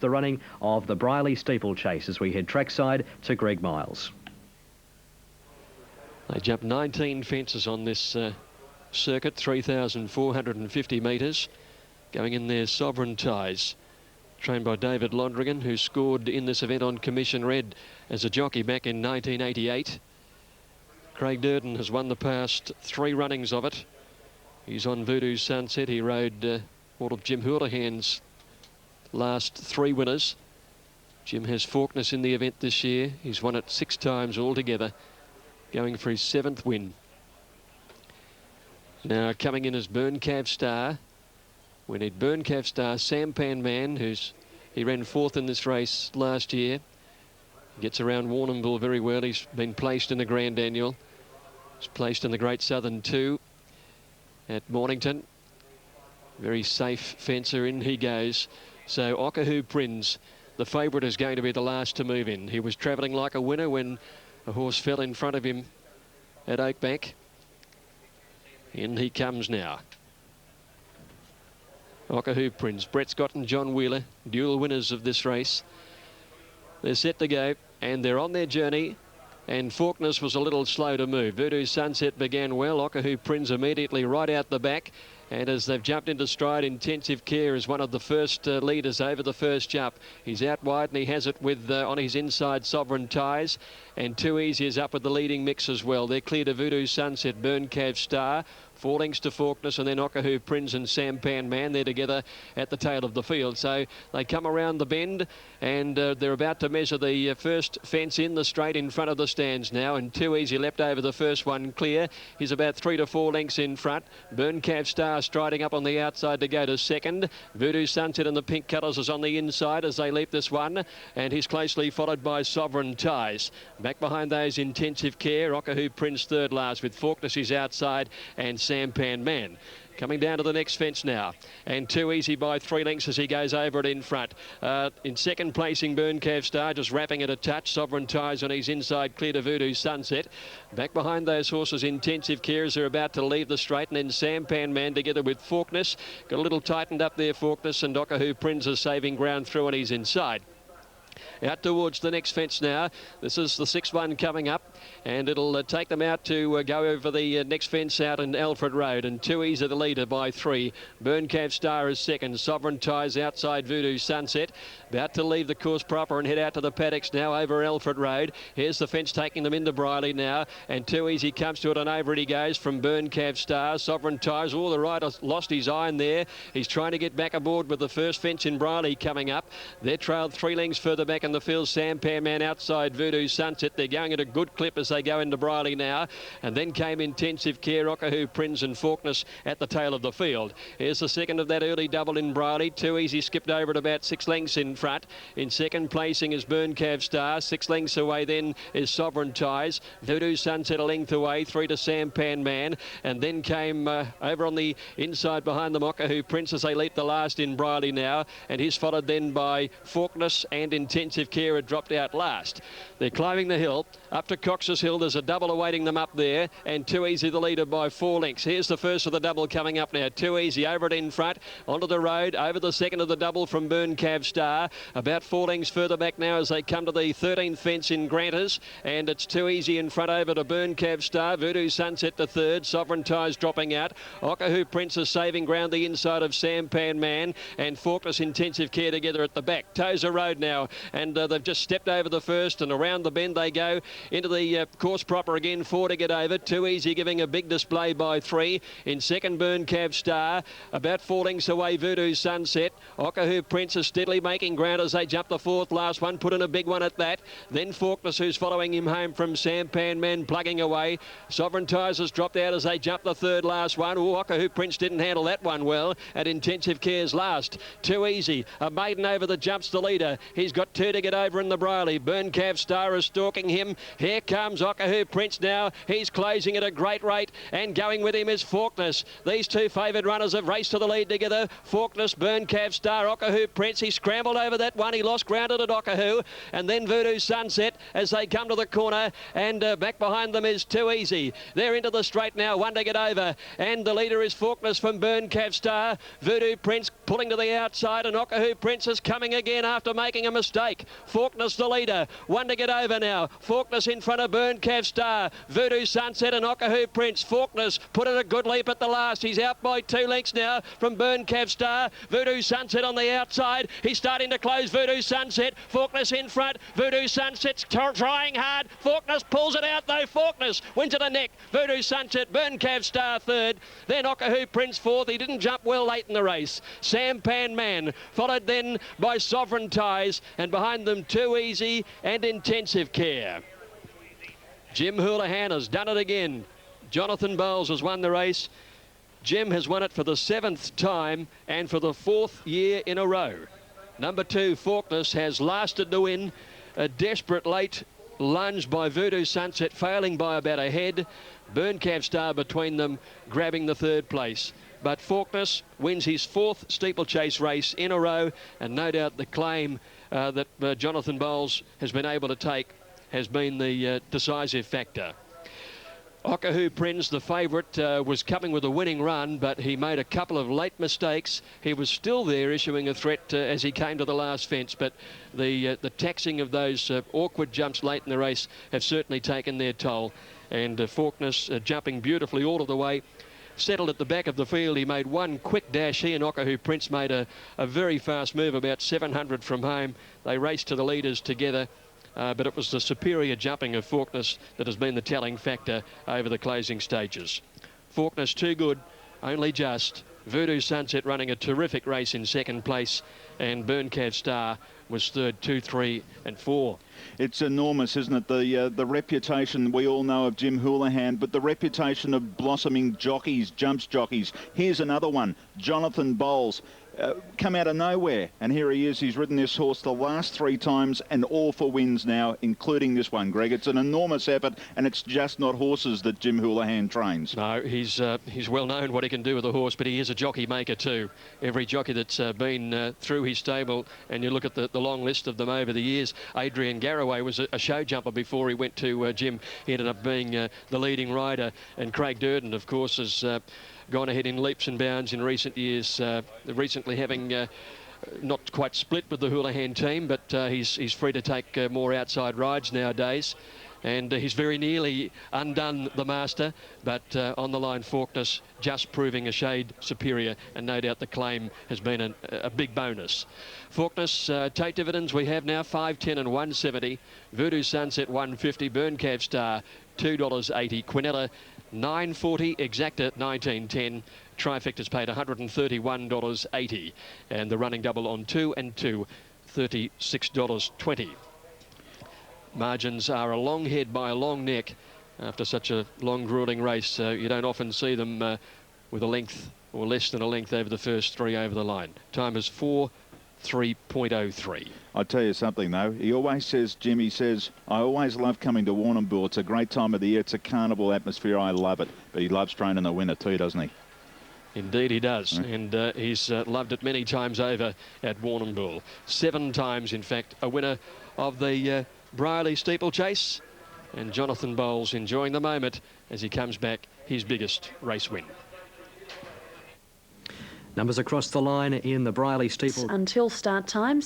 the running of the Brierly steeplechase as we head trackside to Greg Miles. They jumped 19 fences on this circuit, 3,450 metres. Going in there, Sovereign Ties, trained by David Londrigan, who scored in this event on Commission Red as a jockey back in 1988. Craig Durden has won the past 3 runnings of it. He's on Voodoo Sunset. He rode all of Jim Houlihan's last 3 winners. Jim has Faulkness in the event this year. He's won it 6 times altogether, going for his 7th win. Now coming in as Burncav Star. We need Burncav Star, Sampan Man, he ran 4th in this race last year. Gets around Warrnambool very well. He's been placed in the Grand Annual. He's placed in the Great Southern 2 at Mornington. Very safe fencer, in he goes. So Okahu Prince, the favourite, is going to be the last to move in. He was travelling like a winner when a horse fell in front of him at Oakbank. In he comes now. Okahu Prince, Brett Scott and John Wheeler, dual winners of this race. They're set to go and they're on their journey, and Faulkness was a little slow to move. Voodoo Sunset began well. Okahu Prince immediately right out the back. And as they've jumped into stride, Intensive Care is one of the first leaders over the first jump. He's out wide and he has it with on his inside Sovereign Ties. And Too Easy is up with the leading mix as well. They're clear to Voodoo Sunset, Burncav Star, 4 lengths to Faulkness, and then Okahu Prince and Sampan Man. They're together at the tail of the field. So they come around the bend and they're about to measure the first fence in the straight in front of the stands now. And Too Easy leapt over the first one clear. He's about 3 to 4 lengths in front. Burncav Star striding up on the outside to go to second. Voodoo Sunset in the pink colours is on the inside as they leap this one, and he's closely followed by Sovereign Ties. Back behind those, Intensive Care. Okahu Prince third last, with Faulkness is outside and Sampan Man. Coming down to the next fence now, and Too Easy by 3 lengths as he goes over it in front. In second placing, Burncav Star, just wrapping it a touch. Sovereign Ties on his inside, clear to Voodoo Sunset. Back behind those horses, Intensive Care as they're about to leave the straight, and then Sampan Man together with Faulkness. Got a little tightened up there, Faulkness, and Okahu Prince is saving ground through on his inside. Out towards the next fence now. This is the 6th one coming up, and it'll take them out to go over the next fence out in Alfred Road, and Too Easy the leader by 3. Burncav Star is second. Sovereign Ties outside Voodoo Sunset. About to leave the course proper and head out to the paddocks now over Alfred Road. Here's the fence taking them into Brierly now, and Too Easy comes to it, and over it he goes from Burncav Star. Sovereign Ties, the rider lost his iron there. He's trying to get back aboard with the first fence in Brierly coming up. They're trailed 3 lengths further back in the field. Sampan Man outside Voodoo Sunset. They're going at a good clip as they go into Brierly now, and then came Intensive Care, Okahu Prince and Faulkness at the tail of the field. Here's the second of that early double in Brierly. Too Easy skipped over at about 6 lengths in front. In second placing is Burncav Star. 6 lengths away then is Sovereign Ties. Voodoo Sunset a length away, 3 to Sampan Man, and then came over on the inside behind them Okahu Prince as they leap the last in Brierly now, and he's followed then by Faulkness, and Intensive Care had dropped out last. They're climbing the hill up to Cox's Hill. There's a double awaiting them up there, and Too Easy the leader by 4 lengths. Here's the first of the double coming up now. Too Easy over it in front, onto the road, over the second of the double from Burncav Star. About 4 lengths further back now as they come to the 13th fence in Granters, and it's Too Easy in front over to Burncav Star. Voodoo Sunset to third. Sovereign Ties dropping out. Okahu Prince is saving ground the inside of Sampan Man, and Faulkness, Intensive Care together at the back. Tozer Road now, and they've just stepped over the first, and around the bend they go into the course proper again. 4 to get over. Too Easy giving a big display by 3. In second, Burncav Star. About 4 lengths away, Voodoo Sunset. Okahu Prince is steadily making ground as they jump the 4th last one. Put in a big one at that. Then Faulkness, who's following him home from Sampan Man, plugging away. Sovereign Ties has dropped out as they jump the 3rd last one. Okahu Prince didn't handle that one well, at Intensive Care's last. Too Easy, a maiden over the jumps, the leader. He's got 2 to get over in the Brierly. Burncav Star is stalking him. Here comes Okahu Prince now. He's closing at a great rate, and going with him is Faulkness. These two favoured runners have raced to the lead together. Faulkness, Burncav Star, Okahu Prince. He scrambled over that one. He lost ground at Okahu, and then Voodoo Sunset as they come to the corner, and back behind them is Too Easy. They're into the straight now, 1 to get over, and the leader is Faulkness from Burncav Star. Voodoo Prince pulling to the outside, and Okahu Prince is coming again after making a mistake. Faulkness the leader, 1 to get over now. Faulkness in front of Burncav Star. Voodoo Sunset and Okahu Prince. Faulkness put in a good leap at the last. He's out by 2 lengths now from Burncav Star. Voodoo Sunset on the outside. He's starting to close Voodoo Sunset. Faulkness in front. Voodoo Sunset's trying hard. Faulkness pulls it out though. Faulkness wins at the neck. Voodoo Sunset, Burncav Star third. Then Okahu Prince fourth. He didn't jump well late in the race. Sampan Man followed then by Sovereign Ties, and behind them Too Easy and Intensive Care. Jim Houlihan has done it again. Jonathan Bowles has won the race. Jim has won it for the 7th time and for the 4th year in a row. Number 2, Faulkness, has lasted to win. A desperate late lunge by Voodoo Sunset, failing by about a head. Burncav Star between them, grabbing the 3rd place. But Faulkness wins his 4th steeplechase race in a row, and no doubt the claim that Jonathan Bowles has been able to take has been the decisive factor. Okahu Prince, the favourite, was coming with a winning run, but he made a couple of late mistakes. He was still there issuing a threat as he came to the last fence, but the taxing of those awkward jumps late in the race have certainly taken their toll. And Faulkness jumping beautifully all of the way. Settled at the back of the field. He made one quick dash. He and Okahu Prince made a very fast move, about 700 from home. They raced to the leaders together. But it was the superior jumping of Faulkness that has been the telling factor over the closing stages. Faulkness too good, only just. Voodoo Sunset running a terrific race in 2nd place, and Burncav Star was 3rd, 2, 3 and 4. It's enormous, isn't it? The reputation we all know of Jim Houlihan, but the reputation of blossoming jockeys, jumps jockeys. Here's another one, Jonathan Bowles. Come out of nowhere, and here he is. He's ridden this horse the last 3 times and all for wins now, including this one, Greg. It's an enormous effort, and it's just not horses that Jim Houlihan trains. No, he's well known what he can do with a horse, but he is a jockey maker too. Every jockey that's been through his stable, and you look at the long list of them over the years. Adrian Garraway was a show jumper before he went to Jim. He ended up being the leading rider, and Craig Durden, of course, has gone ahead in leaps and bounds in recent years, recently having not quite split with the Houlihan team, but he's free to take more outside rides nowadays, and he's very nearly undone the master, but on the line Faulkness just proving a shade superior, and no doubt the claim has been a big bonus. Faulkness, take dividends we have now, 5.10 and 1.70. Voodoo Sunset 1.50, Burncav Star $2.80, Quinella $9.40, Exacta $19.10. Trifecta's paid $131.80, and the running double on 2 and 2, $36.20. Margins are a long head by a long neck. After such a long, grueling race, you don't often see them with a length or less than a length over the first 3 over the line. Time is 4:03.03. I'll tell you something, though. He always says, Jimmy says, I always love coming to Warrnambool. It's a great time of the year. It's a carnival atmosphere. I love it. But he loves training the winner too, doesn't he? Indeed he does, and he's loved it many times over at Warrnambool. 7 times, in fact, a winner of the Brierly steeplechase, and Jonathan Bowles enjoying the moment as he comes back, his biggest race win. Numbers across the line in the Brierly steeple. Until start time.